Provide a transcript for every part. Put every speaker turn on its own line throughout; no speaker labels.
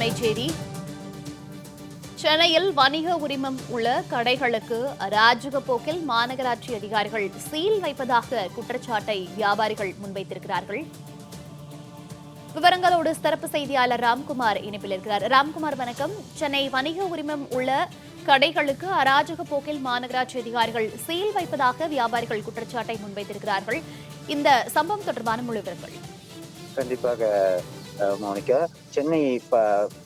அண்மை செய்தி. சென்னையில் வணிக உரிமம் உள்ள கடைகளுக்கு அராஜக போக்கில் மாநகராட்சி அதிகாரிகள் சீல் வைப்பதாக குற்றச்சாட்டை வியாபாரிகள் முன்வைத்திருக்கிறார்கள். விவரங்களோடு சிறப்பு செய்தியாளர் ராம்குமார் இணைப்பில் இருக்கிறார். ராம்குமார், வணக்கம். சென்னை வணிக உரிமம் உள்ள கடைகளுக்கு அராஜக போக்கில் மாநகராட்சி அதிகாரிகள் சீல் வைப்பதாக வியாபாரிகள் குற்றச்சாட்டை முன்வைத்திருக்கிறார்கள். இந்த சம்பவம் தொடர்பான முழு விவரங்கள்.
கண்டிப்பாக மோனிகா,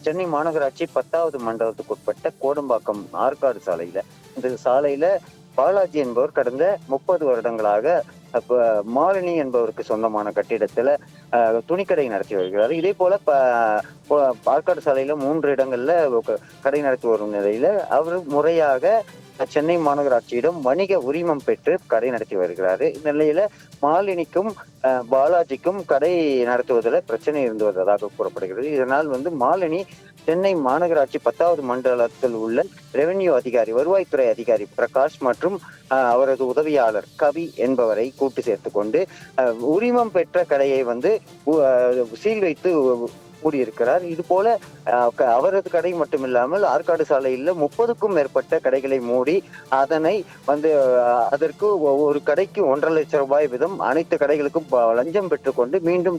சென்னை மாநகராட்சி 10வது மண்டலத்துக்கு உட்பட்ட கோடம்பாக்கம் ஆற்காடு சாலையில, இந்த சாலையில பாலாஜி என்பவர் கடந்த 30 வருடங்களாக மாலினி என்பவருக்கு சொந்தமான கட்டிடத்துல துணிக்கடை நடத்தி வருகிறார். இதே போல ஆற்காடு சாலையில 3 இடங்கள்ல கடை நடத்தி வரும் நிலையில அவர் முறையாக சென்னை மாநகராட்சியிடம் வணிக உரிமம் பெற்று கடை நடத்தி வருகிறாரு. இந்த நிலையில மாலினிக்கும் பாலாஜிக்கும் கடை நடத்துவதில் பிரச்சனை இருந்து வருவதாக கூறப்படுகிறது. இதனால் மாலினி சென்னை மாநகராட்சி 10வது மண்டலத்தில் உள்ள ரெவென்யூ அதிகாரி, வருவாய்த்துறை அதிகாரி பிரகாஷ் மற்றும் அவரது உதவியாளர் கவி என்பவரை கூட்டு சேர்த்து கொண்டு உரிமம் பெற்ற கடையை சீல் வைத்து கூடியிருக்கிறார். இது போல அவரது கடை மட்டுமில்லாமல் ஆற்காடு சாலையில் 30க்கும் மேற்பட்ட கடைகளை மூடி அதனை அதற்கு ஒரு கடைக்கு 1.5 லட்சம் ரூபாய் வீதம் அனைத்து கடைகளுக்கும் லஞ்சம் பெற்றுக்கொண்டு மீண்டும்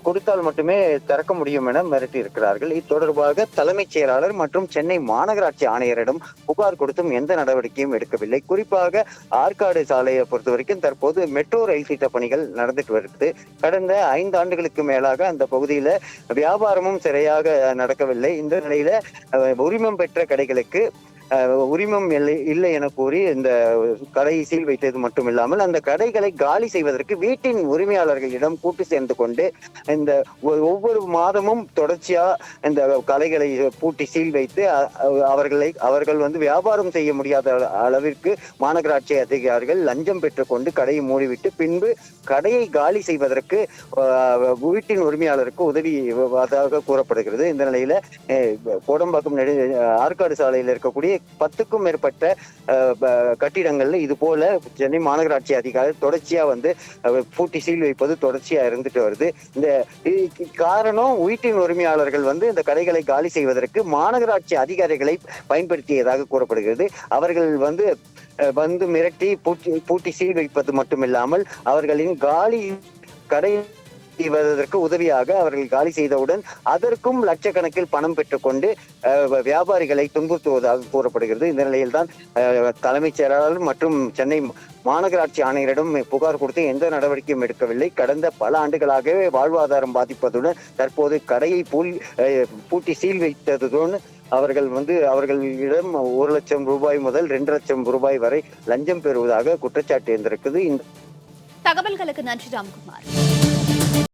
கொடுத்தால் மட்டுமே திறக்க முடியும் என மிரட்டி இருக்கிறார்கள். இது தொடர்பாக தலைமைச் செயலாளர் மற்றும் சென்னை மாநகராட்சி ஆணையரிடம் புகார் கொடுத்தும் எந்த நடவடிக்கையும் எடுக்கவில்லை. குறிப்பாக ஆற்காடு சாலையை பொறுத்த வரைக்கும் தற்போது மெட்ரோ ரயில் திட்ட பணிகள் நடந்துட்டு வருகிறது. கடந்த 5 ஆண்டுகளுக்கு மேலாக அந்த பகுதியில வியாபாரமும் சரியாக நடக்கவில்லை. இந்த நிலையில உரிமம் பெற்ற கடைகளுக்கு உரிமம் இல்லை என கூறி இந்த கடை சீல் வைத்தது மட்டுமில்லாமல் அந்த கடைகளை காலி செய்வதற்கு வீட்டின் உரிமையாளர்களிடம் கூட்டு சேர்ந்து கொண்டு இந்த ஒவ்வொரு மாதமும் தொடர்ச்சியா இந்த கடைகளை பூட்டி சீல் வைத்து அவர்கள் வியாபாரம் செய்ய முடியாத அளவிற்கு மாநகராட்சி அதிகாரிகள் லஞ்சம் பெற்றுக்கொண்டு கடையை மூடிவிட்டு பின்பு கடையை காலி செய்வதற்கு வீட்டின் உரிமையாளருக்கு உதவியதாக கூறப்படுகிறது. இந்த நிலையில கோடம்பாக்கம் ஆற்காடு சாலையில் இருக்கக்கூடிய 10க்கும் மேற்பட்ட கட்டிடங்கள்ல இது போல சென்னை மாநகராட்சி அதிகாரி தொடர்ச்சியா பூட்டி சீல் வைப்பது தொடர்ச்சியா இருந்துட்டு வருது. இந்த காரணம் வீட்டின் உரிமையாளர்கள் இந்த கடைகளை காலி செய்வதற்கு மாநகராட்சி அதிகாரிகளை பயன்படுத்தியதாக கூறப்படுகிறது. அவர்கள் மிரட்டி பூட்டி சீல் வைப்பது மட்டுமில்லாமல் அவர்களின் காலி கடை செய்வதற்கு உதவியாக அவர்கள் காலி செய்தவுடன் அதற்கும் லட்சக்கணக்கில் பணம் பெற்றுக்கொண்டு வியாபாரிகளை துன்புறுத்துவதாக கூறப்படுகிறது. இந்த நிலையில்தான் தலைமைச் செயலாளர் மற்றும் சென்னை மாநகராட்சி ஆணையரிடம் புகார் கொடுத்து எந்த நடவடிக்கையும் எடுக்கவில்லை. கடந்த பல ஆண்டுகளாகவே வாழ்வாதாரம் பாதிப்பதுடன் தற்போது கடையை பூட்டி சீல் வைத்ததுடன் அவர்களிடம் 1 லட்சம் ரூபாய் முதல் 2 லட்சம் ரூபாய் வரை லஞ்சம் பெறுவதாக குற்றச்சாட்டு இருந்திருக்குது.
தகவல்களுக்கு நன்றி ராம்குமார்.